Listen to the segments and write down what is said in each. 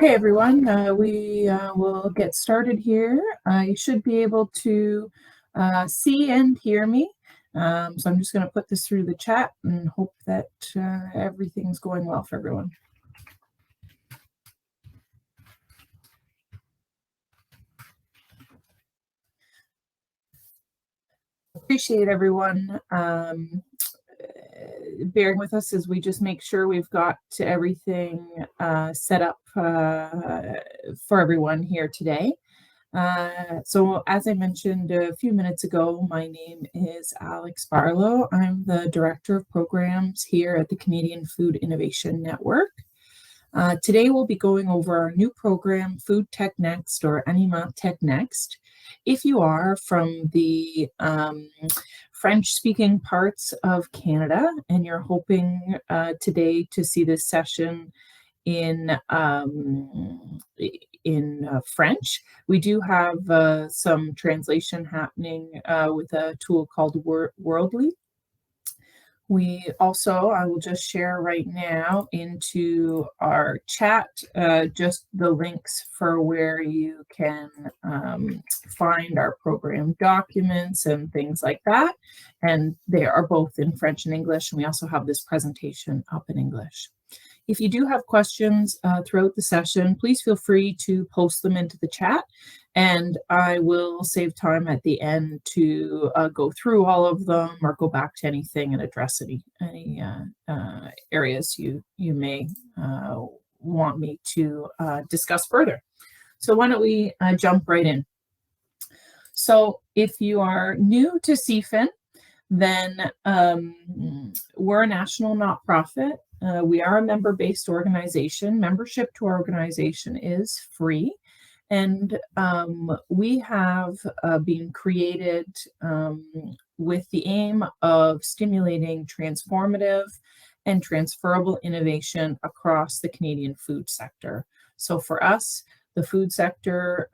Okay, everyone, we will get started here. You should be able to see and hear me. So I'm just going to put this through the chat and hope that everything's going well for everyone. Appreciate everyone bearing with us as we just make sure we've got everything set up for everyone here today. So as I mentioned a few minutes ago, my name is Alex Barlow. I'm the Director of Programs here at the Canadian Food Innovation Network. Today we'll be going over our new program, FoodTech Next or AlimenTech Next. If you are from the French-speaking parts of Canada and you're hoping today to see this session in French, we do have some translation happening with a tool called Worldly. We also, I will just share right now into our chat just the links for where you can find our program documents and things like that. And they are both in French and English. And we also have this presentation up in English. If you do have questions throughout the session, please feel free to post them into the chat, and I will save time at the end to go through all of them or go back to anything and address any areas you may want me to discuss further. So why don't we jump right in. So if you are new to CFIN, then we're a national not-profit. We are a member-based organization. Membership to our organization is free, and we have been created with the aim of stimulating transformative and transferable innovation across the Canadian food sector. So for us, the food sector,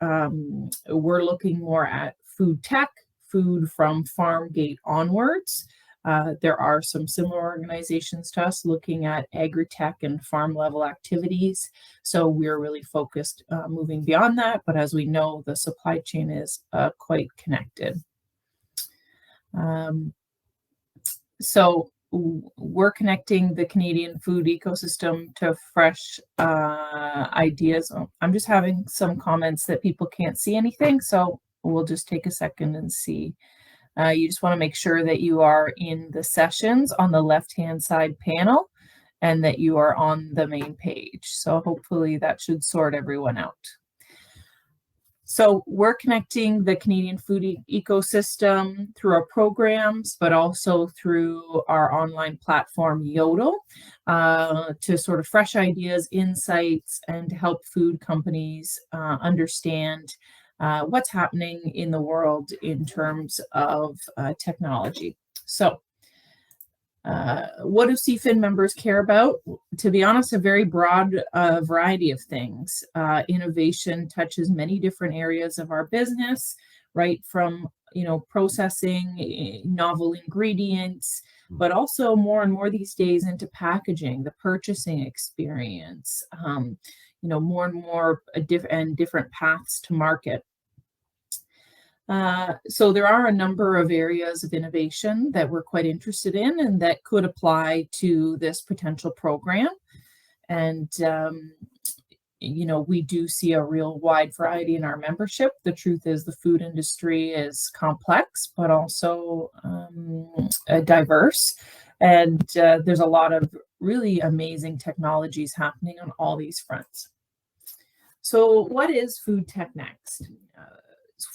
we're looking more at food tech, food from farm gate onwards. There are some similar organizations to us looking at agri-tech and farm level activities. So we're really focused moving beyond that. But as we know, the supply chain is quite connected. So we're connecting the Canadian food ecosystem to fresh ideas. I'm just having some comments that people can't see anything. So we'll just take a second and see. You just want to make sure that you are in the sessions on the left-hand side panel and that you are on the main page. So hopefully that should sort everyone out. So we're connecting the Canadian food ecosystem through our programs, but also through our online platform, Yodl, to sort of fresh ideas, insights, and to help food companies understand what's happening in the world in terms of technology. So what do CFIN members care about? To be honest, a very broad variety of things. Innovation touches many different areas of our business, right from processing novel ingredients, but also more and more these days into packaging, the purchasing experience, more and more different paths to market. So there are a number of areas of innovation that we're quite interested in and that could apply to this potential program. And, we do see a real wide variety in our membership. The truth is the food industry is complex, but also diverse. And there's a lot of really amazing technologies happening on all these fronts. So what is FoodTech Next?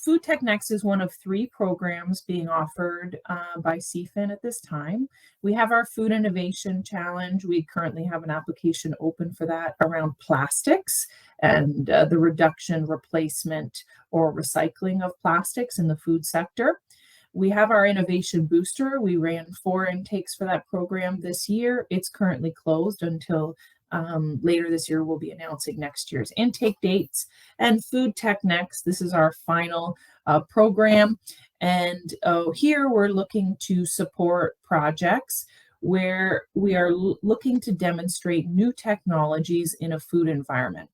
FoodTech Next is one of 3 programs being offered by CFIN at this time. We have our Food Innovation Challenge. We currently have an application open for that around plastics and the reduction, replacement, or recycling of plastics in the food sector. We have our Innovation Booster. We ran 4 intakes for that program this year. It's currently closed until later this year. We'll be announcing next year's intake dates. And FoodTech Next, this is our final program. And here we're looking to support projects where we are looking to demonstrate new technologies in a food environment.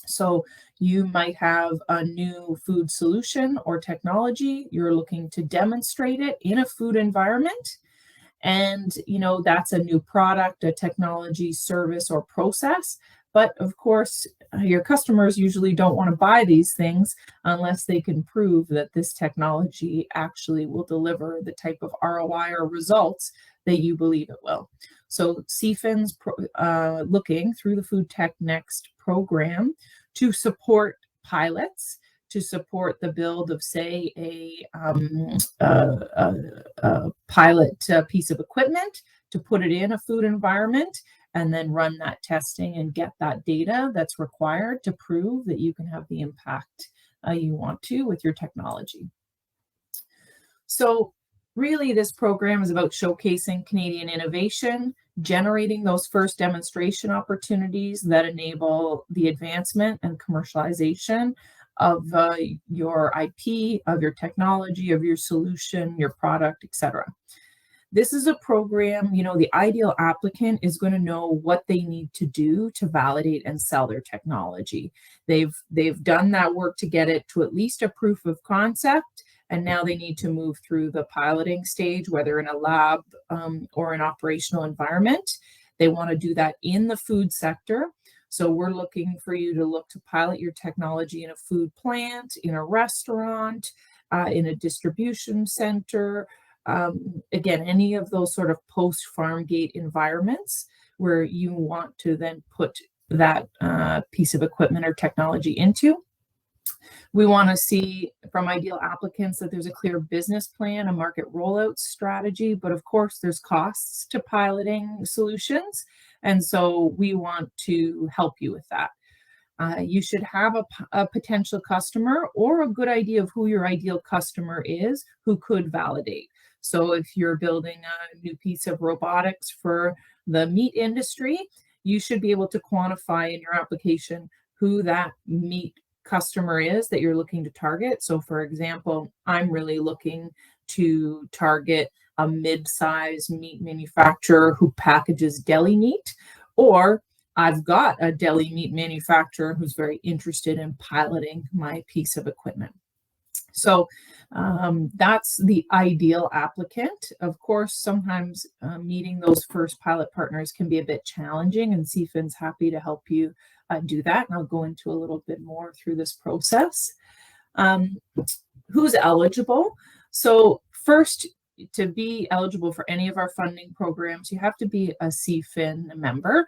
So you might have a new food solution or technology. You're looking to demonstrate it in a food environment. And, that's a new product, a technology, service, or process. But of course, your customers usually don't want to buy these things unless they can prove that this technology actually will deliver the type of ROI or results that you believe it will. So CFIN's looking through the FoodTech Next program to support pilots, to support the build of, say, a pilot piece of equipment, to put it in a food environment, and then run that testing and get that data that's required to prove that you can have the impact you want to with your technology. So really, this program is about showcasing Canadian innovation, generating those first demonstration opportunities that enable the advancement and commercialization of your IP, of your technology, of your solution, your product, etc. This is a program, the ideal applicant is going to know what they need to do to validate and sell their technology. They've done that work to get it to at least a proof of concept, and now they need to move through the piloting stage, whether in a lab or an operational environment. They want to do that in the food sector. So we're looking for you to look to pilot your technology in a food plant, in a restaurant, in a distribution center, again, any of those sort of post-farm gate environments where you want to then put that piece of equipment or technology into. We want to see from ideal applicants that there's a clear business plan, a market rollout strategy, but of course there's costs to piloting solutions. And so we want to help you with that. You should have a potential customer or a good idea of who your ideal customer is who could validate. So if you're building a new piece of robotics for the meat industry, you should be able to quantify in your application who that meat customer is that you're looking to target. So for example, I'm really looking to target a mid-size meat manufacturer who packages deli meat, or I've got a deli meat manufacturer who's very interested in piloting my piece of equipment. So that's the ideal applicant. Of course, sometimes meeting those first pilot partners can be a bit challenging, and CFIN's happy to help you do that. And I'll go into a little bit more through this process. Who's eligible? So first, to be eligible for any of our funding programs, you have to be a CFIN member.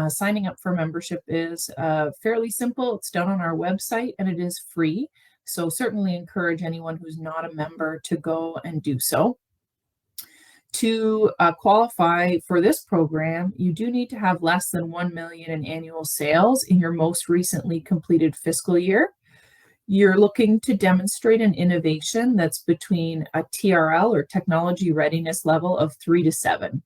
Signing up for membership is fairly simple. It's done on our website and it is free. So certainly encourage anyone who's not a member to go and do so. To qualify for this program, you do need to have less than 1 million in annual sales in your most recently completed fiscal year. You're looking to demonstrate an innovation that's between a TRL or technology readiness level of 3 to 7.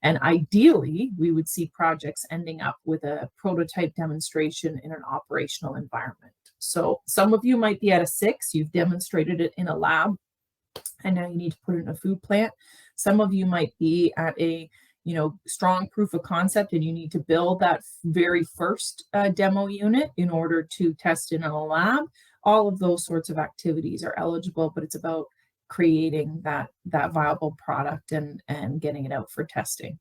And ideally, we would see projects ending up with a prototype demonstration in an operational environment. So some of you might be at a 6, you've demonstrated it in a lab, and now you need to put it in a food plant. Some of you might be at a strong proof of concept, and you need to build that very first demo unit in order to test in a lab. All of those sorts of activities are eligible, but it's about creating that viable product and getting it out for testing.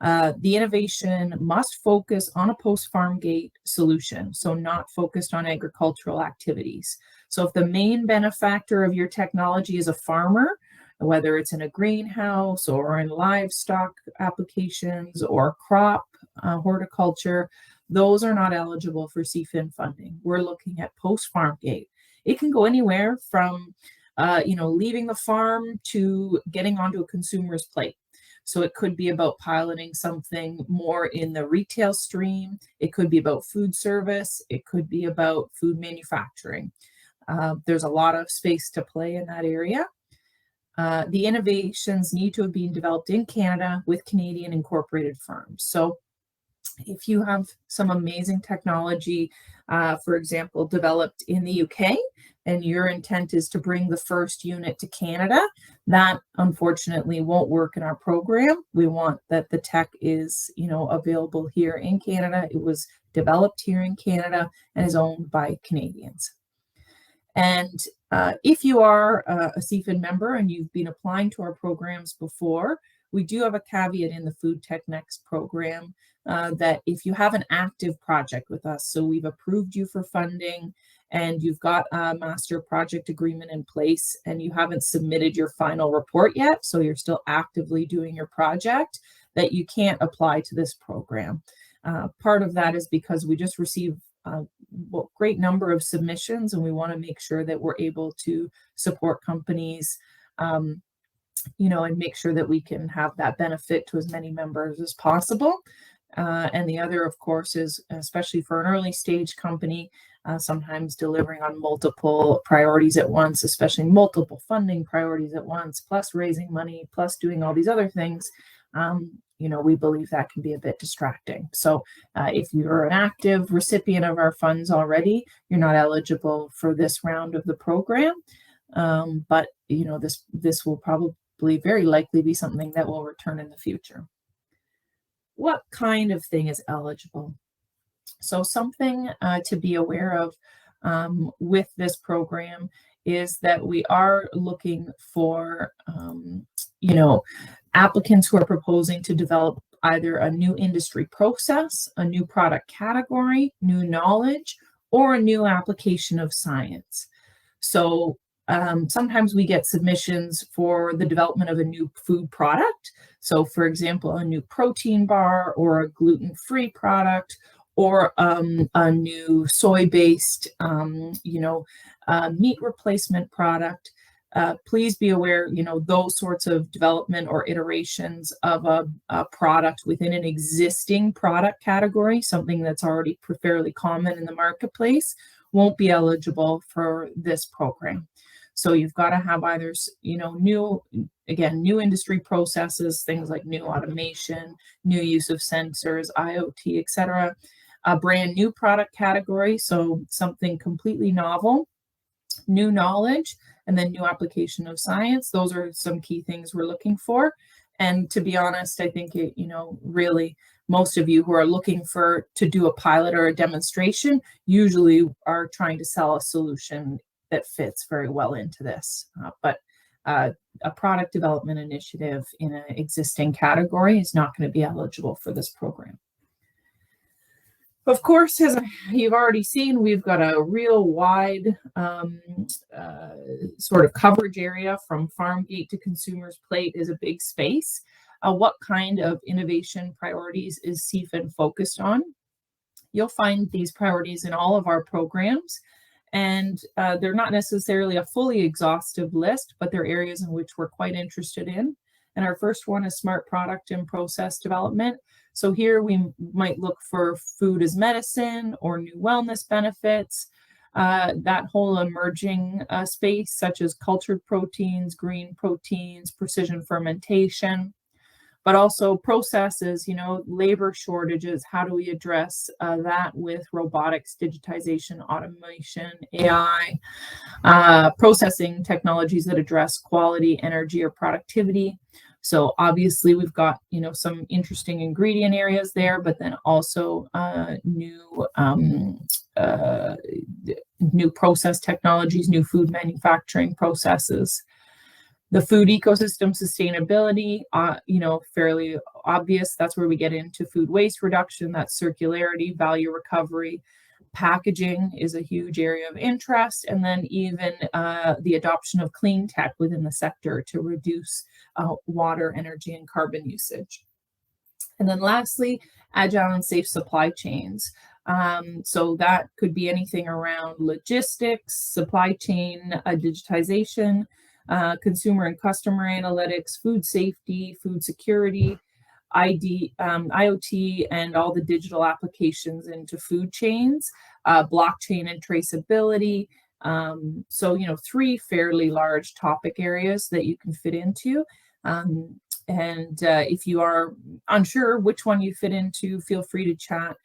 The innovation must focus on a post-farm gate solution, so not focused on agricultural activities. So if the main benefactor of your technology is a farmer, whether it's in a greenhouse or in livestock applications or crop horticulture, those are not eligible for CFIN funding. We're looking at post-farm gate. It can go anywhere from leaving the farm to getting onto a consumer's plate. So it could be about piloting something more in the retail stream. It could be about food service. It could be about food manufacturing. There's a lot of space to play in that area. The innovations need to have been developed in Canada with Canadian incorporated firms. So if you have some amazing technology, for example, developed in the UK, and your intent is to bring the first unit to Canada, that unfortunately won't work in our program. We want that the tech is, available here in Canada. It was developed here in Canada and is owned by Canadians. And if you are a CFIN member and you've been applying to our programs before, we do have a caveat in the FoodTech Next program that if you have an active project with us, so we've approved you for funding and you've got a master project agreement in place and you haven't submitted your final report yet, so you're still actively doing your project, that you can't apply to this program. Part of that is because we just received a great number of submissions and we want to make sure that we're able to support companies and make sure that we can have that benefit to as many members as possible. And the other, of course, is especially for an early stage company, sometimes delivering on multiple priorities at once, especially multiple funding priorities at once, plus raising money, plus doing all these other things. We believe that can be a bit distracting. So if you're an active recipient of our funds already, you're not eligible for this round of the program. But this will probably very likely be something that will return in the future. What kind of thing is eligible? So something to be aware of with this program is that we are looking for, applicants who are proposing to develop either a new industry process, a new product category, new knowledge, or a new application of science. So sometimes we get submissions for the development of a new food product. So for example, a new protein bar or a gluten-free product or a new soy-based, meat replacement product. Please be aware, those sorts of development or iterations of a product within an existing product category, something that's already fairly common in the marketplace, won't be eligible for this program. So you've got to have either, new industry processes, things like new automation, new use of sensors, IoT, etc. A brand new product category, so something completely novel, new knowledge, and then new application of science. Those are some key things we're looking for. And to be honest, I think really most of you who are looking to do a pilot or a demonstration usually are trying to sell a solution that fits very well into this. But a product development initiative in an existing category is not going to be eligible for this program. Of course, as you've already seen, we've got a real wide sort of coverage area. From farm gate to consumer's plate is a big space. What kind of innovation priorities is CFIN focused on? You'll find these priorities in all of our programs, and they're not necessarily a fully exhaustive list, but they're areas in which we're quite interested in. And our first one is smart product and process development. So here we might look for food as medicine or new wellness benefits, that whole emerging space, such as cultured proteins, green proteins, precision fermentation, but also processes, labor shortages. How do we address that with robotics, digitization, automation, AI, processing technologies that address quality, energy, or productivity? So obviously we've got, some interesting ingredient areas there, but then also new process technologies, new food manufacturing processes. The food ecosystem sustainability, fairly obvious. That's where we get into food waste reduction, that's circularity, value recovery. Packaging is a huge area of interest, and then even the adoption of clean tech within the sector to reduce water, energy, and carbon usage. And then lastly, agile and safe supply chains. So that could be anything around logistics, supply chain digitization, consumer and customer analytics, food safety, food security, IoT, and all the digital applications into food chains, blockchain and traceability. So, three fairly large topic areas that you can fit into. And if you are unsure which one you fit into, feel free to chat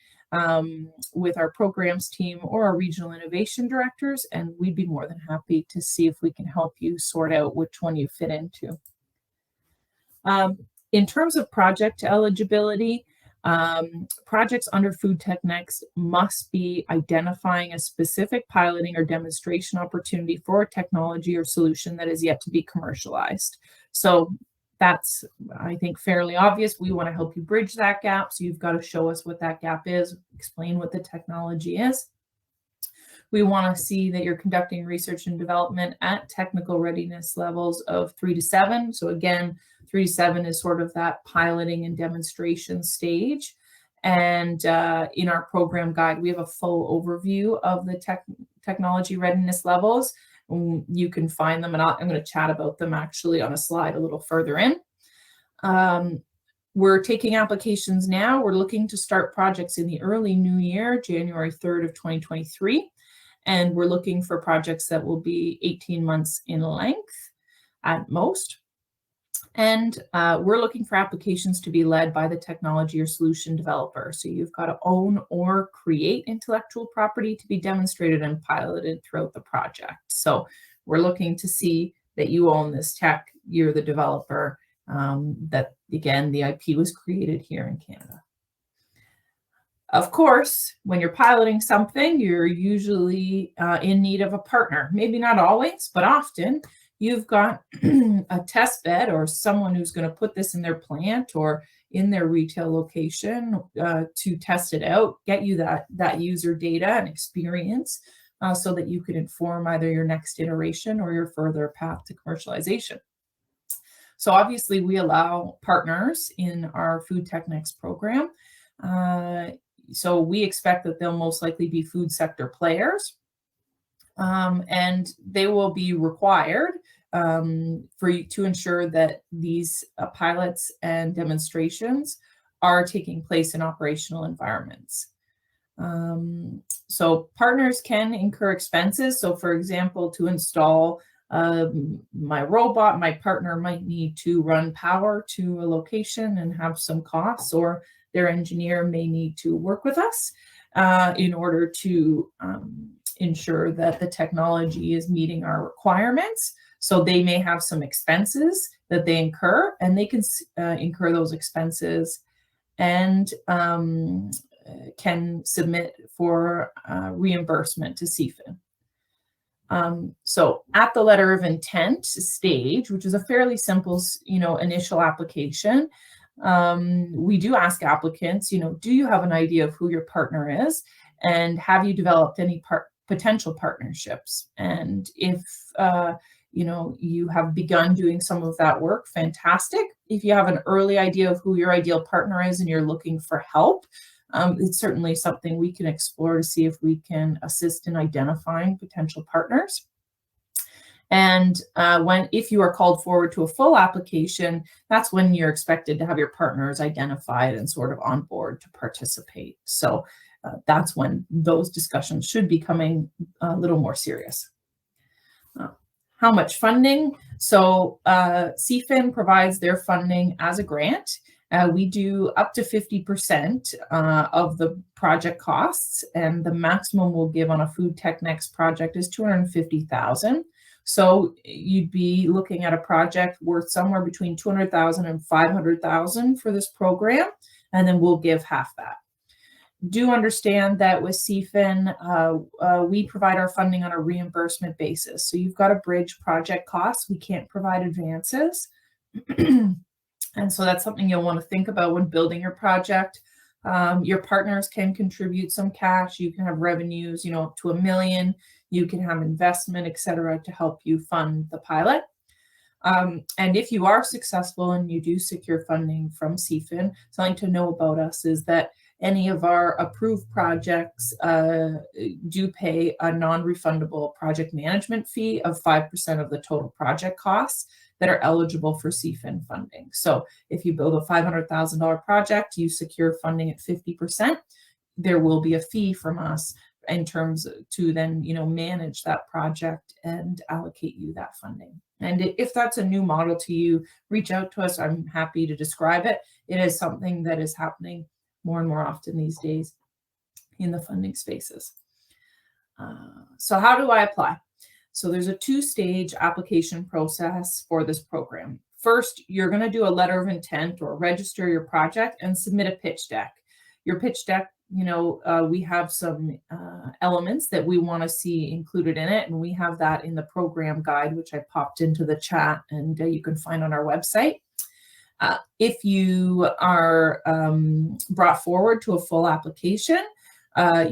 with our programs team or our regional innovation directors, and we'd be more than happy to see if we can help you sort out which one you fit into. In terms of project eligibility, projects under FoodTech Next must be identifying a specific piloting or demonstration opportunity for a technology or solution that is yet to be commercialized. So that's, I think, fairly obvious. We want to help you bridge that gap. So you've got to show us what that gap is, explain what the technology is. We want to see that you're conducting research and development at technical readiness levels of 3 to 7. So again, 3 to 7 is sort of that piloting and demonstration stage. And in our program guide, we have a full overview of the technology readiness levels. You can find them, and I'm going to chat about them actually on a slide a little further in. We're taking applications now. We're looking to start projects in the early new year, January 3rd of 2023. And we're looking for projects that will be 18 months in length at most. And we're looking for applications to be led by the technology or solution developer. So you've got to own or create intellectual property to be demonstrated and piloted throughout the project. So we're looking to see that you own this tech, you're the developer, that again, the IP was created here in Canada. Of course, when you're piloting something, you're usually in need of a partner. Maybe not always, but often. You've got a test bed or someone who's going to put this in their plant or in their retail location to test it out, get you that user data and experience so that you can inform either your next iteration or your further path to commercialization. So obviously, we allow partners in our FoodTech Next program. So we expect that they'll most likely be food sector players, and they will be required for you to ensure that these pilots and demonstrations are taking place in operational environments. So partners can incur expenses. So for example, to install my robot, my partner might need to run power to a location and have some costs, or their engineer may need to work with us in order to ensure that the technology is meeting our requirements. So they may have some expenses that they incur, and they can incur those expenses and can submit for reimbursement to CFIN. So at the letter of intent stage, which is a fairly simple, initial application, we do ask applicants, do you have an idea of who your partner is, and have you developed any potential partnerships? And if you have begun doing some of that work, fantastic. If you have an early idea of who your ideal partner is and you're looking for help, it's certainly something we can explore to see if we can assist in identifying potential partners. And if you are called forward to a full application, that's when you're expected to have your partners identified and sort of on board to participate. So that's when those discussions should be coming a little more serious. How much funding? So CFIN provides their funding as a grant. We do up to 50% of the project costs, and the maximum we'll give on a FoodTech Next project is $250,000. So you'd be looking at a project worth somewhere between $200,000 and $500,000 for this program, and then we'll give half that. Do understand that with CFIN, we provide our funding on a reimbursement basis. So you've got to bridge project costs. We can't provide advances. And so that's something you'll want to think about when building your project. Your partners can contribute some cash. You can have revenues, up to $1 million. You can have investment, et cetera, to help you fund the pilot. And if you are successful and you do secure funding from CFIN, something to know about us is that any of our approved projects do pay a non-refundable project management fee of 5% of the total project costs that are eligible for CFIN funding. So if you build a $500,000 project, you secure funding at 50%, there will be a fee from us in terms to then, manage that project and allocate you that funding. And if that's a new model to you, reach out to us. I'm happy to describe it. It is something that is happening more and more often these days. in the funding spaces. So how do I apply? So there's a two-stage application process for this program. First, you're going to do a letter of intent or register your project and submit a pitch deck. Your pitch deck, we have some elements that we want to see included in it, and we have that in the program guide, which I popped into the chat, and you can find on our website. If you are brought forward to a full application,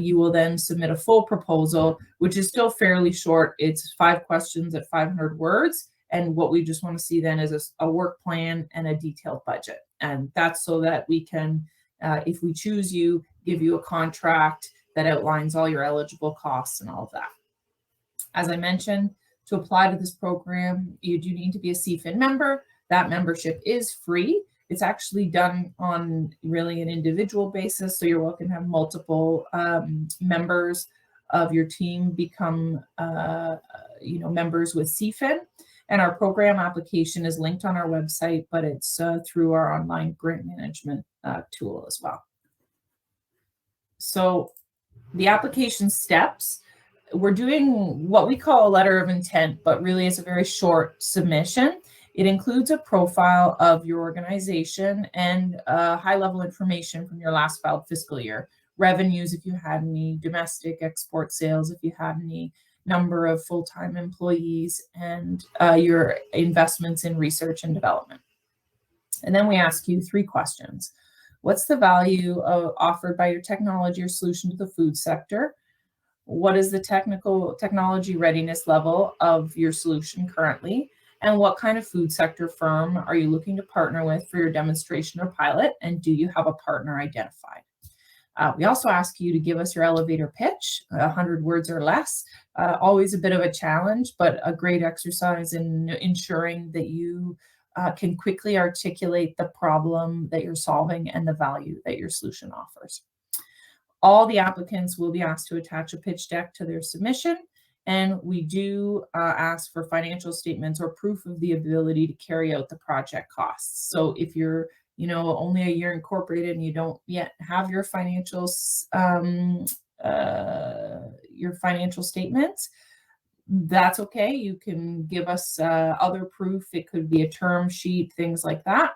you will then submit a full proposal, which is still fairly short. It's 5 questions at 500 words. And what we just want to see then is a work plan and a detailed budget. And that's so that we can, if we choose you, give you a contract that outlines all your eligible costs and all of that. As I mentioned, to apply to this program, you do need to be a CFIN member. That membership is free. It's actually done on really an individual basis. So you're welcome to have multiple members of your team become, members with CFIN. And our program application is linked on our website, but it's through our online grant management tool as well. So the application steps, we're doing what we call a letter of intent, but really it's a very short submission. It includes a profile of your organization and high-level information from your last filed fiscal year. Revenues, if you had any, domestic export sales, if you had any, number of full-time employees, and your investments in research and development. And then we ask you 3 questions. What's the value offered by your technology or solution to the food sector? What is the technology readiness level of your solution currently? And what kind of food sector firm are you looking to partner with for your demonstration or pilot? And do you have a partner identified? We also ask you to give us your elevator pitch, 100 words or less. Always a bit of a challenge, but a great exercise in ensuring that you can quickly articulate the problem that you're solving and the value that your solution offers. All the applicants will be asked to attach a pitch deck to their submission, and we do ask for financial statements or proof of the ability to carry out the project costs. So if you're only a year incorporated and you don't yet have your financial statements, that's okay. You can give us other proof. It could be a term sheet, things like that.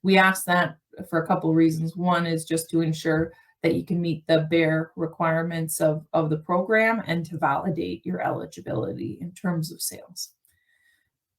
We ask that for a couple of reasons. One is just to ensure that you can meet the bare requirements of the program and to validate your eligibility in terms of sales.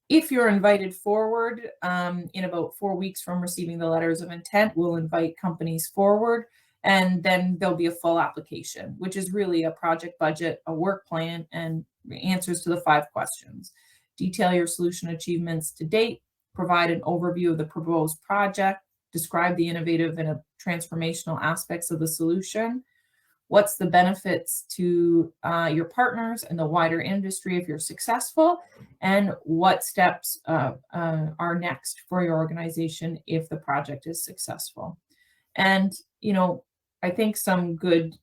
If you're invited forward in about 4 weeks from receiving the letters of intent, we'll invite companies forward, and then there'll be a full application, which is really a project budget, a work plan, and answers to the 5 questions. Detail your solution achievements to date, provide an overview of the proposed project, describe the innovative and transformational aspects of the solution. What's the benefits to your partners and the wider industry if you're successful, and what steps are next for your organization if the project is successful. And, I think some good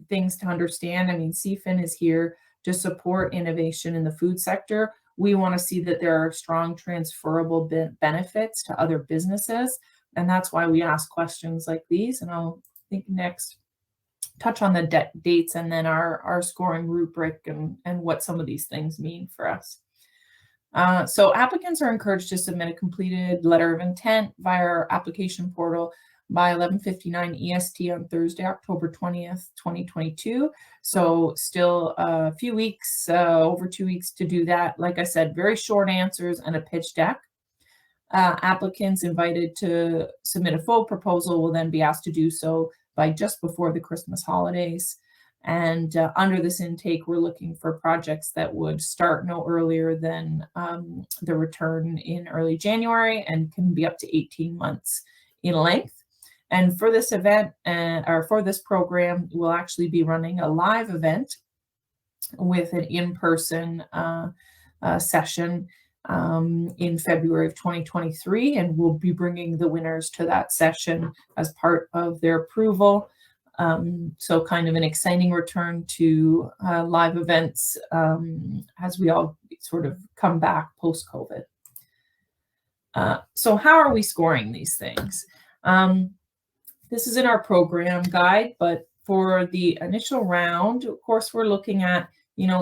things to understand. I mean, CFIN is here to support innovation in the food sector. We want to see that there are strong transferable benefits to other businesses, and that's why we ask questions like these. And I'll think next touch on the dates and then our scoring rubric and what some of these things mean for us. So applicants are encouraged to submit a completed letter of intent via our application portal by 11:59 EST on Thursday, October 20th, 2022. So still a few weeks, over 2 weeks to do that. Like I said, very short answers and a pitch deck. Applicants invited to submit a full proposal will then be asked to do so by just before the Christmas holidays. And under this intake, we're looking for projects that would start no earlier than the return in early January and can be up to 18 months in length. And for this event, or for this program, we'll actually be running a live event with an in-person session in February of 2023, and we'll be bringing the winners to that session as part of their approval. So kind of an exciting return to live events as we all sort of come back post-COVID. So how are we scoring these things? This is in our program guide, but for the initial round, of course, we're looking at,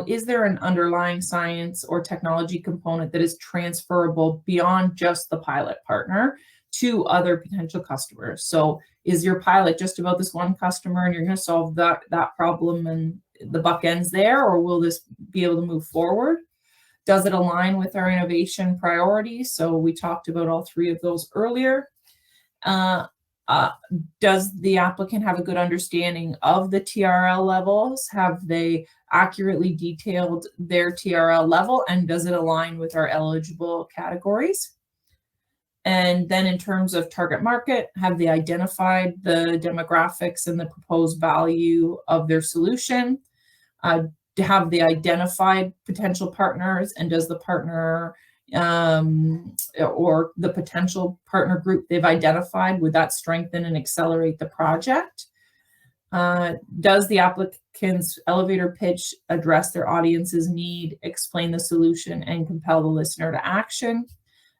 is there an underlying science or technology component that is transferable beyond just the pilot partner to other potential customers? So is your pilot just about this one customer and you're going to solve that problem and the buck ends there, or will this be able to move forward? Does it align with our innovation priorities? So we talked about all three of those earlier. Does the applicant have a good understanding of the TRL levels? Have they accurately detailed their TRL level, and does it align with our eligible categories? And then in terms of target market, have they identified the demographics and the proposed value of their solution? Have they identified potential partners, and does the partner or the potential partner group they've identified, would that strengthen and accelerate the project? Does the applicant's elevator pitch address their audience's need, explain the solution, and compel the listener to action?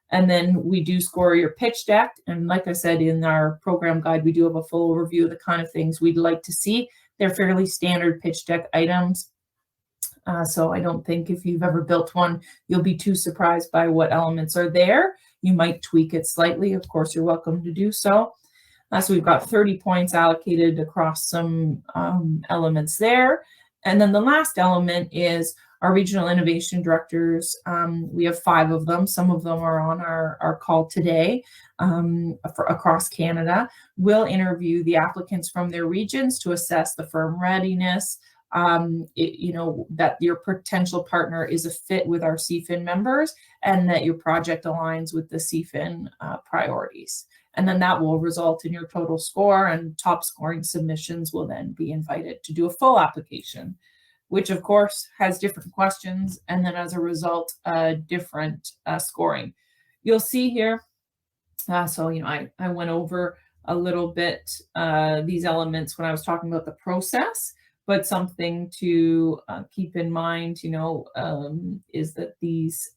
And then we do score your pitch deck. And like I said, in our program guide, we do have a full overview of the kind of things we'd like to see. They're fairly standard pitch deck items. So I don't think if you've ever built one, you'll be too surprised by what elements are there. You might tweak it slightly. Of course, you're welcome to do so. So we've got 30 points allocated across some elements there. And then the last element is our regional innovation directors. We have 5 of them. Some of them are on our call today across Canada. We'll interview the applicants from their regions to assess the firm readiness, that your potential partner is a fit with our CFIN members, and that your project aligns with the CFIN priorities. And then that will result in your total score, and top scoring submissions will then be invited to do a full application, which of course has different questions, and then as a result, different scoring. You'll see here, I went over a little bit these elements when I was talking about the process, but something to keep in mind, is that these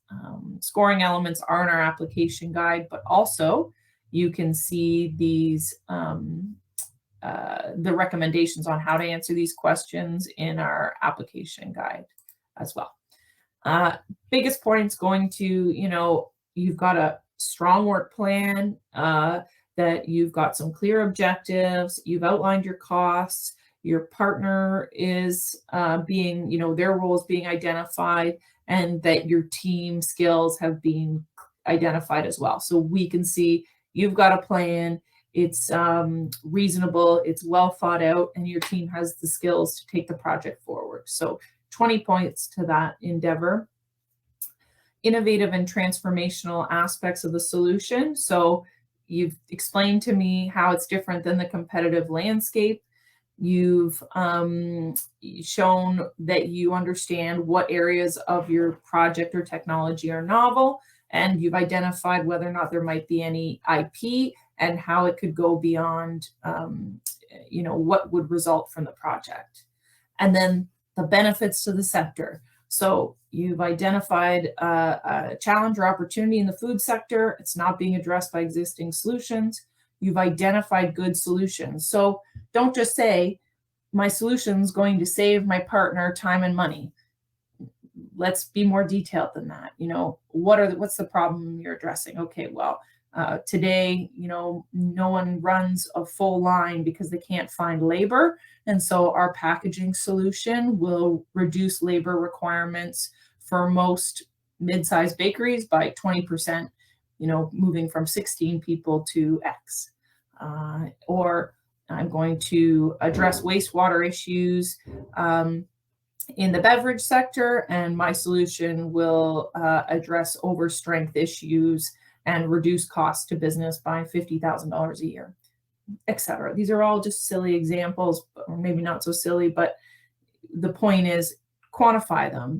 scoring elements are in our application guide, but also you can see these the recommendations on how to answer these questions in our application guide as well. Biggest points going to, you've got a strong work plan, that you've got some clear objectives, you've outlined your costs, your partner is being, their role is being identified, and that your team skills have been identified as well. So we can see you've got a plan, it's reasonable, it's well thought out, and your team has the skills to take the project forward. So 20 points to that endeavor. Innovative and transformational aspects of the solution. So you've explained to me how it's different than the competitive landscape. You've shown that you understand what areas of your project or technology are novel, and you've identified whether or not there might be any IP and how it could go beyond, what would result from the project. And then the benefits to the sector. So you've identified a challenge or opportunity in the food sector. It's not being addressed by existing solutions. You've identified good solutions. So don't just say, my solution is going to save my partner time and money. Let's be more detailed than that. What's the problem you're addressing? Okay, well, today, no one runs a full line because they can't find labor. And so our packaging solution will reduce labor requirements for most mid-sized bakeries by 20%, moving from 16 people to X. Or I'm going to address wastewater issues in the beverage sector, and my solution will address overstrength issues and reduce costs to business by $50,000 a year, etc. These are all just silly examples, or maybe not so silly, but the point is quantify them.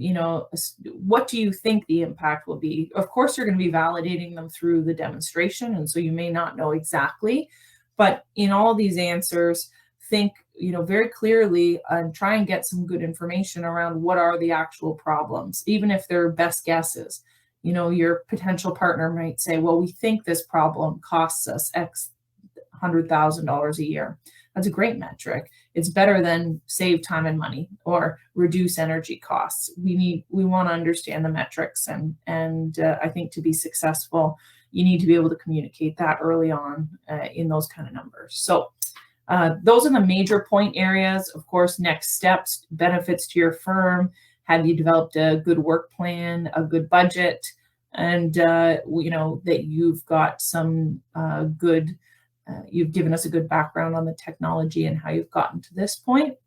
What do you think the impact will be? Of course, you're going to be validating them through the demonstration, and so you may not know exactly, but in all these answers, think very clearly and try and get some good information around what are the actual problems, even if they're best guesses. Your potential partner might say, well, we think this problem costs us X $100,000 a year. That's a great metric. It's better than save time and money or reduce energy costs. We want to understand the metrics, and I think to be successful, you need to be able to communicate that early on in those kind of numbers. So those are the major point areas. Of course, next steps, benefits to your firm. Have you developed a good work plan, a good budget, and that you've got some good. You've given us a good background on the technology and how you've gotten to this point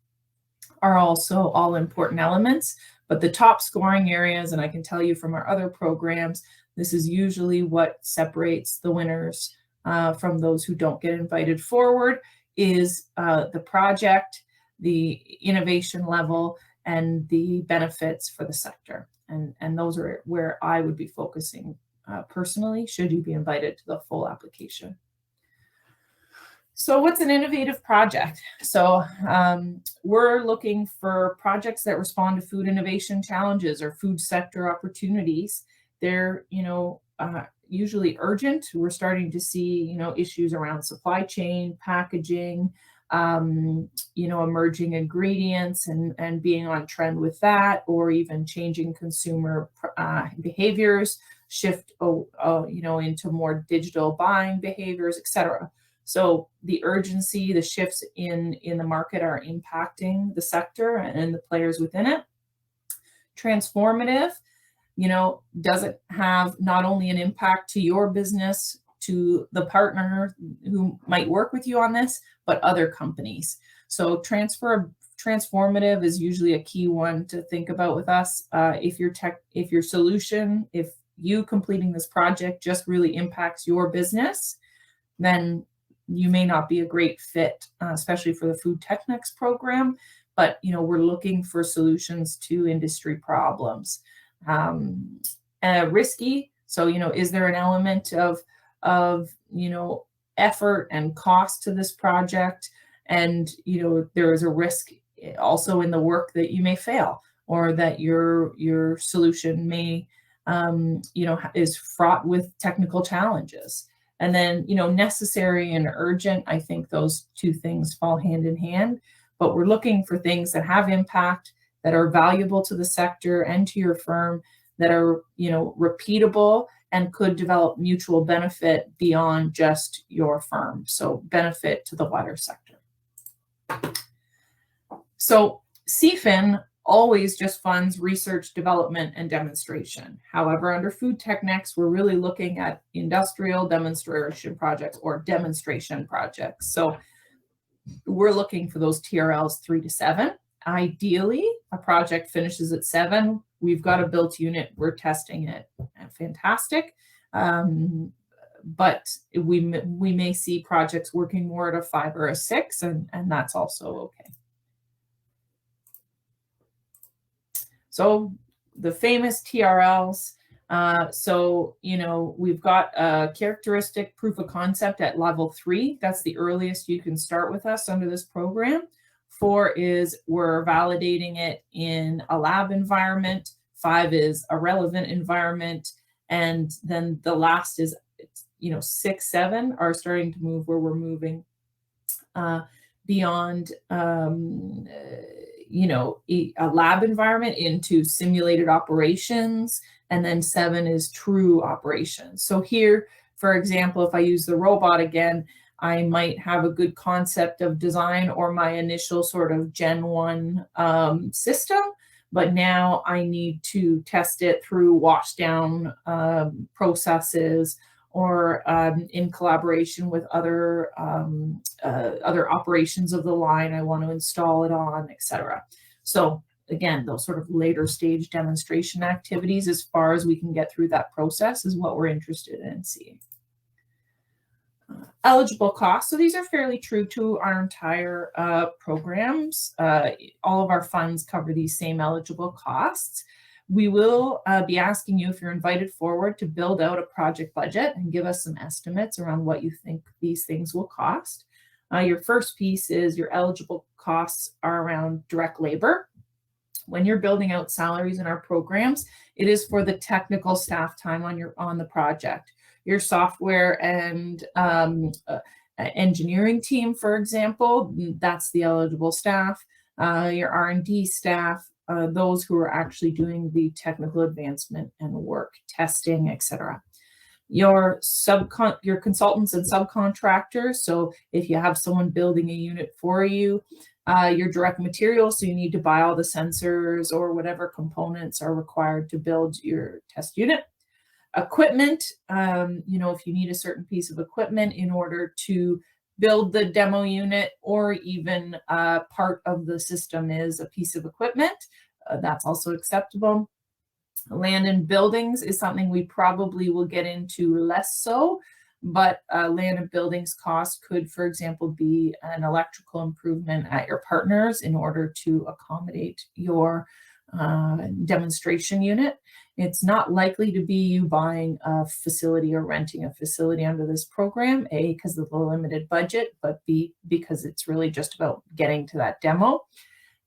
are also all important elements. But the top scoring areas, and I can tell you from our other programs, this is usually what separates the winners from those who don't get invited forward, is the project, the innovation level, and the benefits for the sector. And those are where I would be focusing personally, should you be invited to the full application. So what's an innovative project? So we're looking for projects that respond to food innovation challenges or food sector opportunities. They're, usually urgent. We're starting to see, issues around supply chain, packaging, emerging ingredients and being on trend with that, or even changing consumer behaviors, shift, into more digital buying behaviors, etc. So the urgency, the shifts in the market are impacting the sector and the players within it. Transformative, does it have not only an impact to your business, to the partner who might work with you on this, but other companies. So transformative is usually a key one to think about with us. If your solution, if you completing this project just really impacts your business, then you may not be a great fit, especially for the FoodTech Next program. But we're looking for solutions to industry problems. Risky. So is there an element of effort and cost to this project, and there is a risk also in the work that you may fail, or that your solution may is fraught with technical challenges. And then necessary and urgent, I think those two things fall hand in hand, but we're looking for things that have impact, that are valuable to the sector and to your firm, that are repeatable and could develop mutual benefit beyond just your firm. So benefit to the wider sector. So CFIN always just funds research, development, and demonstration. However, under FoodTech Next, we're really looking at industrial demonstration projects or demonstration projects. So we're looking for those TRLs 3 to 7. Ideally, a project finishes at 7. We've got a built unit. We're testing it. Fantastic. But we may see projects working more at a 5 or a 6, and that's also okay. So the famous TRLs. We've got a characteristic proof of concept at level 3. That's the earliest you can start with us under this program. 4 is we're validating it in a lab environment. 5 is a relevant environment. And then the last is, 6, 7 are starting to move, where we're moving beyond, a lab environment into simulated operations. And then 7 is true operations. So here, for example, if I use the robot again, I might have a good concept of design or my initial sort of Gen 1 system, but now I need to test it through wash down processes, or in collaboration with other operations of the line I want to install it on, etc. So again, those sort of later stage demonstration activities, as far as we can get through that process, is what we're interested in seeing. Eligible costs. So these are fairly true to our entire programs. All of our funds cover these same eligible costs. We will be asking you, if you're invited forward, to build out a project budget and give us some estimates around what you think these things will cost. Your first piece is your eligible costs are around direct labor. When you're building out salaries in our programs, it is for the technical staff time on the project. Your software and engineering team, for example, that's the eligible staff. Your R&D staff, those who are actually doing the technical advancement and work, testing, etc. Your consultants and subcontractors. So if you have someone building a unit for you, your direct materials, so you need to buy all the sensors or whatever components are required to build your test unit. Equipment, if you need a certain piece of equipment in order to build the demo unit, or even part of the system is a piece of equipment, that's also acceptable. Land and buildings is something we probably will get into less so, but land and buildings cost could, for example, be an electrical improvement at your partners in order to accommodate your demonstration unit. It's not likely to be you buying a facility or renting a facility under this program, A, because of the limited budget, but B, because it's really just about getting to that demo.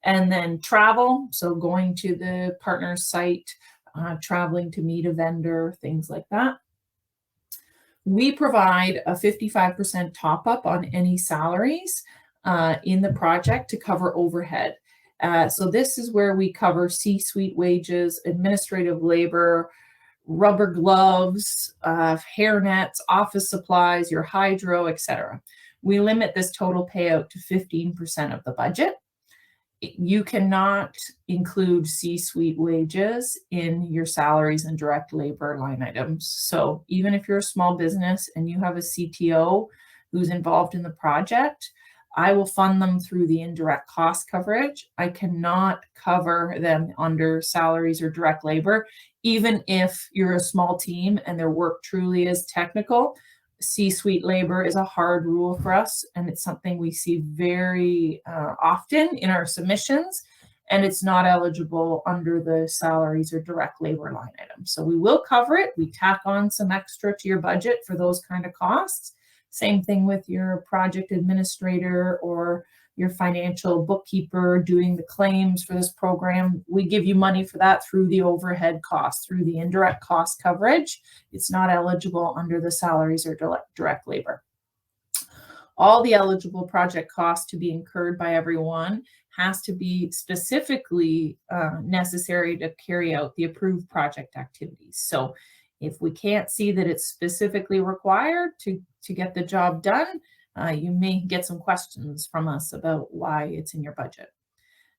And then travel, so going to the partner site, traveling to meet a vendor, things like that. We provide a 55% top up on any salaries in the project to cover overhead. So this is where we cover C-suite wages, administrative labor, rubber gloves, hairnets, office supplies, your hydro, etc. We limit this total payout to 15% of the budget. You cannot include C-suite wages in your salaries and direct labor line items. So even if you're a small business and you have a CTO who's involved in the project, I will fund them through the indirect cost coverage. I cannot cover them under salaries or direct labor, even if you're a small team and their work truly is technical. C-suite labor is a hard rule for us, and it's something we see very often in our submissions, and it's not eligible under the salaries or direct labor line item. So we will cover it. We tack on some extra to your budget for those kind of costs. Same thing with your project administrator or your financial bookkeeper doing the claims for this program. We give you money for that through the overhead costs, through the indirect cost coverage. It's not eligible under the salaries or direct labor. All the eligible project costs to be incurred by everyone has to be specifically necessary to carry out the approved project activities. So if we can't see that it's specifically required to get the job done, you may get some questions from us about why it's in your budget.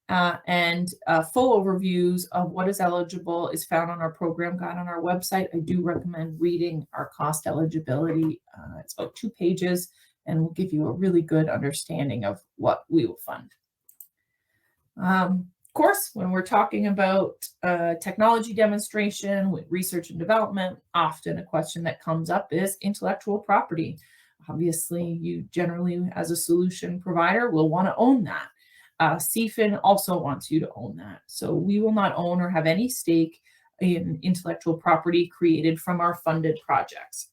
And full overviews of what is eligible is found on our program guide on our website. I do recommend reading our cost eligibility. It's about 2 pages and will give you a really good understanding of what we will fund. Of course, when we're talking about technology demonstration with research and development, often a question that comes up is intellectual property. Obviously, you generally, as a solution provider, will want to own that. CFIN also wants you to own that. So we will not own or have any stake in intellectual property created from our funded projects.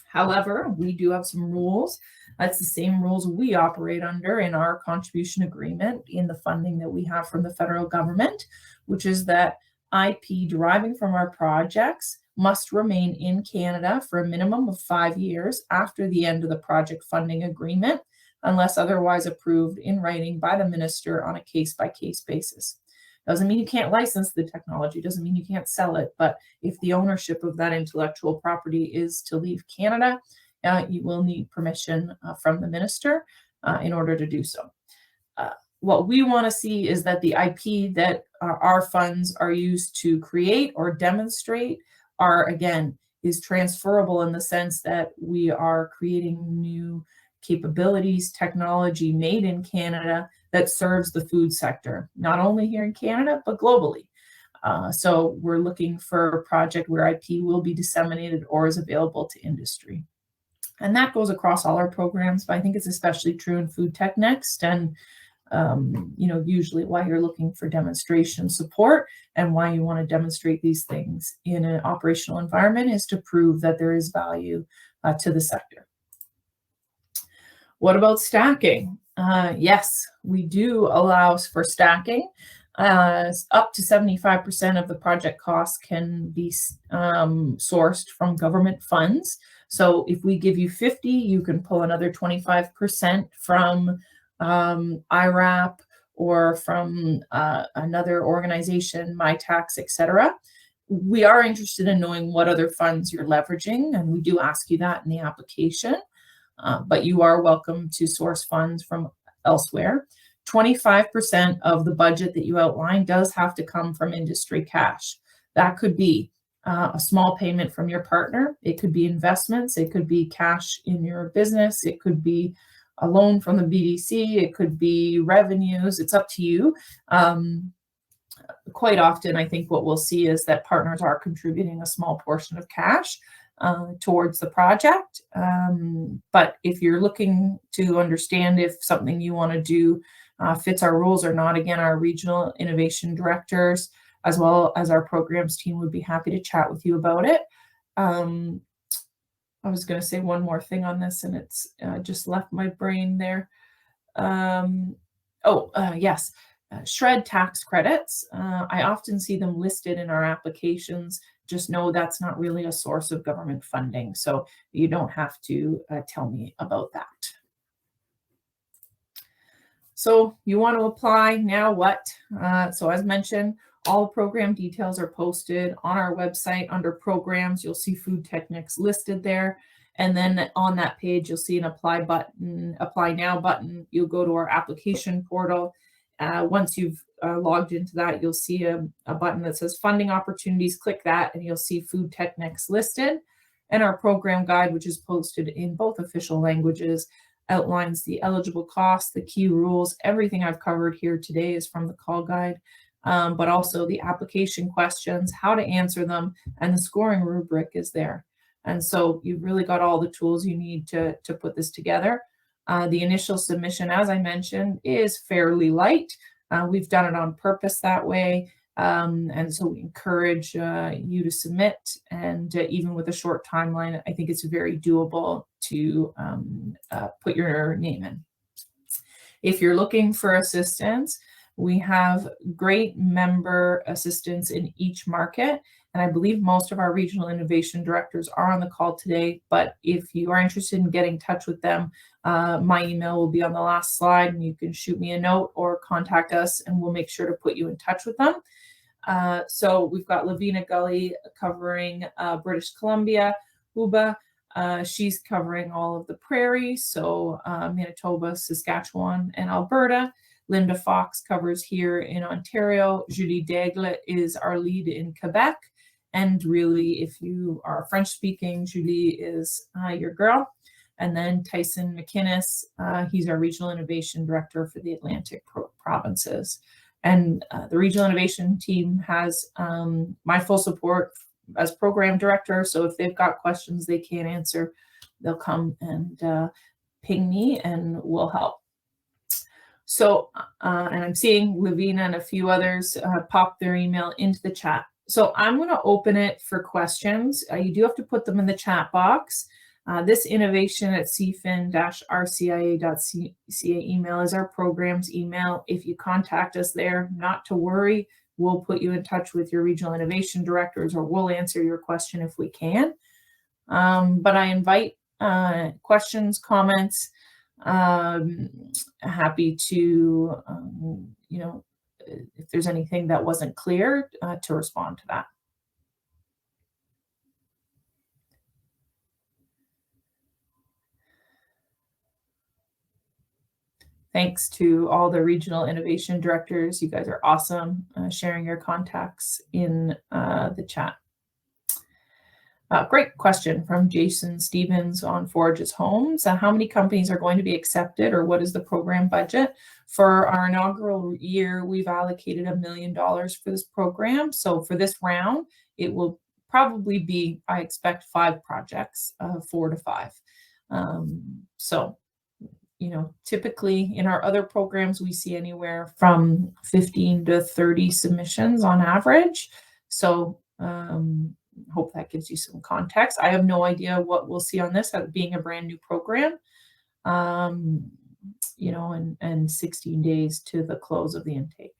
However, we do have some rules. That's the same rules we operate under in our contribution agreement in the funding that we have from the federal government, which is that IP deriving from our projects must remain in Canada for a minimum of 5 years after the end of the project funding agreement, unless otherwise approved in writing by the minister on a case-by-case basis. Doesn't mean you can't license the technology, doesn't mean you can't sell it, but if the ownership of that intellectual property is to leave Canada, you will need permission from the minister in order to do so. What we want to see is that the IP that our funds are used to create or demonstrate is transferable in the sense that we are creating new capabilities, technology made in Canada that serves the food sector, not only here in Canada, but globally. So we're looking for a project where IP will be disseminated or is available to industry. And that goes across all our programs, but I think it's especially true in FoodTech Next, and usually why you're looking for demonstration support and why you want to demonstrate these things in an operational environment is to prove that there is value to the sector. What about stacking? Yes, we do allow for stacking. Up to 75% of the project costs can be sourced from government funds. So if we give you 50, you can pull another 25% from IRAP or from another organization, MyTax, etc. We are interested in knowing what other funds you're leveraging, and we do ask you that in the application. But you are welcome to source funds from elsewhere. 25% of the budget that you outline does have to come from industry cash. That could be a small payment from your partner. It could be investments. It could be cash in your business. It could be a loan from the BDC. It could be revenues. It's up to you. Quite often, I think what we'll see is that partners are contributing a small portion of cash towards the project. But if you're looking to understand if something you want to do fits our rules or not, again, our regional innovation directors, as well as our programs team, would be happy to chat with you about it. I was going to say one more thing on this, and it's just left my brain there. Yes. SHRED tax credits. I often see them listed in our applications. Just know that's not really a source of government funding, so you don't have to tell me about that. So you want to apply, now what? So as mentioned, all program details are posted on our website under programs. You'll see FoodTech Next listed there. And then on that page, you'll see an apply button, apply now button. You'll go to our application portal. Once you've logged into that, you'll see a button that says funding opportunities. Click that and you'll see FoodTech Next listed. And our program guide, which is posted in both official languages, outlines the eligible costs, the key rules. Everything I've covered here today is from the call guide, but also the application questions, how to answer them, and the scoring rubric is there. And so you've really got all the tools you need to put this together. The initial submission, as I mentioned, is fairly light. We've done it on purpose that way. And so we encourage you to submit. And even with a short timeline, I think it's very doable to put your name in. If you're looking for assistance, we have great member assistance in each market. And I believe most of our regional innovation directors are on the call today. But if you are interested in getting in touch with them, my email will be on the last slide, and you can shoot me a note or contact us, and we'll make sure to put you in touch with them. So we've got Lavina Gully covering British Columbia, Uba. She's covering all of the prairies, so Manitoba, Saskatchewan, and Alberta. Linda Fox covers here in Ontario. Julie Daigle is our lead in Quebec. And really, if you are French speaking, Julie is your girl. And then Tyson McInnes, he's our regional innovation director for the Atlantic provinces. And the regional innovation team has my full support as program director. So if they've got questions they can't answer, they'll come and ping me and we'll help. So, and I'm seeing Lavina and a few others pop their email into the chat. So I'm going to open it for questions. You do have to put them in the chat box. This innovation at cfin-rcia.ca email is our program's email. If you contact us there, not to worry, we'll put you in touch with your regional innovation directors, or we'll answer your question if we can. But I invite questions, comments. Happy to, if there's anything that wasn't clear, to respond to that. Thanks to all the regional innovation directors. You guys are awesome, sharing your contacts in the chat. Great question from Jason Stevens on Forages Homes. How many companies are going to be accepted, or what is the program budget? For our inaugural year, we've allocated $1 million for this program. So for this round, it will probably be, I expect, 5 projects, 4 to 5. So, typically in our other programs, we see anywhere from 15 to 30 submissions on average. So, hope that gives you some context. I have no idea what we'll see on this, being a brand new program, and 16 days to the close of the intake.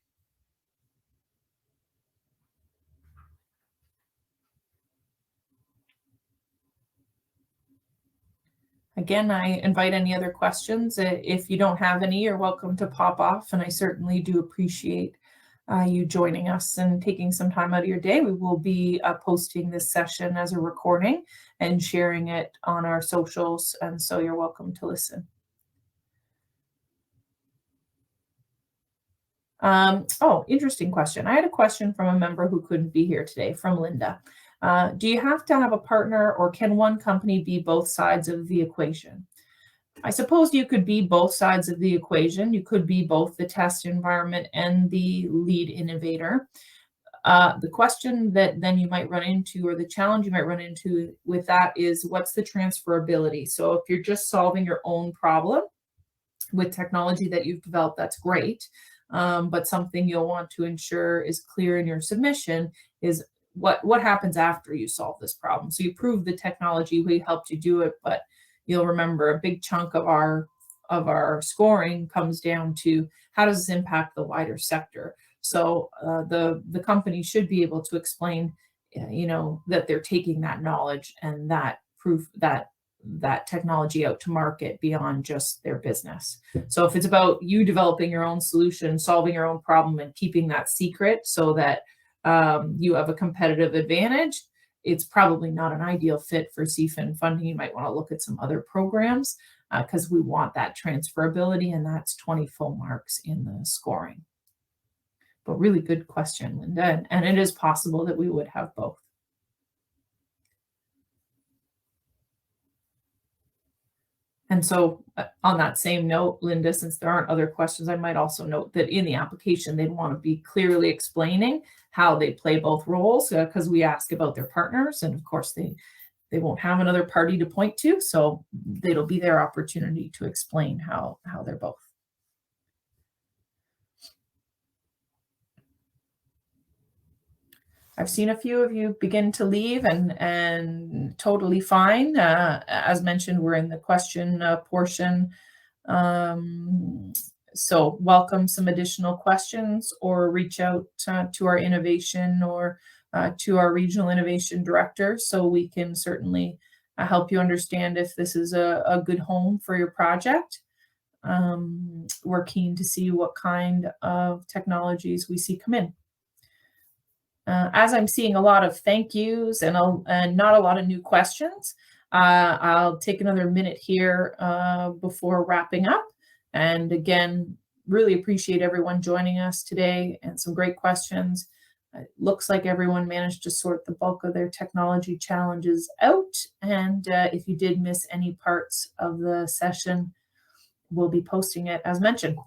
Again, I invite any other questions. If you don't have any, you're welcome to pop off, and I certainly do appreciate you joining us and taking some time out of your day. We will be posting this session as a recording and sharing it on our socials, and so you're welcome to listen. Oh, interesting question. I had a question from a member who couldn't be here today, from Linda. Do you have to have a partner, or can one company be both sides of the equation? I suppose you could be both sides of the equation. You could be both the test environment and the lead innovator. The question that then you might run into, or the challenge you might run into with that, is what's the transferability? So if you're just solving your own problem with technology that you've developed, that's great. But something you'll want to ensure is clear in your submission is what happens after you solve this problem. So you prove the technology, we helped you do it, but you'll remember a big chunk of our scoring comes down to how does this impact the wider sector. So the company should be able to explain, that they're taking that knowledge and that proof that technology out to market beyond just their business. So if it's about you developing your own solution, solving your own problem, and keeping that secret so that you have a competitive advantage, it's probably not an ideal fit for CFIN funding. You might want to look at some other programs because we want that transferability, and that's 20 full marks in the scoring. But really good question, Linda, and it is possible that we would have both. And so on that same note, Linda, since there aren't other questions, I might also note that in the application, they'd want to be clearly explaining how they play both roles, because we ask about their partners, and of course they won't have another party to point to, so it'll be their opportunity to explain how they're both. I've seen a few of you begin to leave, and totally fine. As mentioned, we're in the question portion. So welcome some additional questions, or reach out to our innovation or to our regional innovation director, so we can certainly help you understand if this is a good home for your project. We're keen to see what kind of technologies we see come in. As I'm seeing a lot of thank yous and not a lot of new questions, I'll take another minute here before wrapping up. And again, really appreciate everyone joining us today, and some great questions. It looks like everyone managed to sort the bulk of their technology challenges out. And if you did miss any parts of the session, we'll be posting it as mentioned.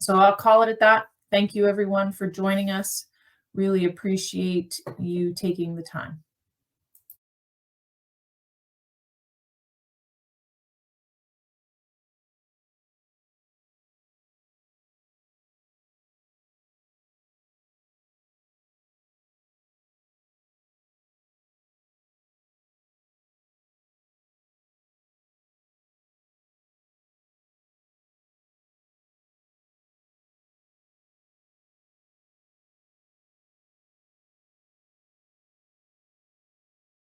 So I'll call it at that. Thank you everyone for joining us. Really appreciate you taking the time.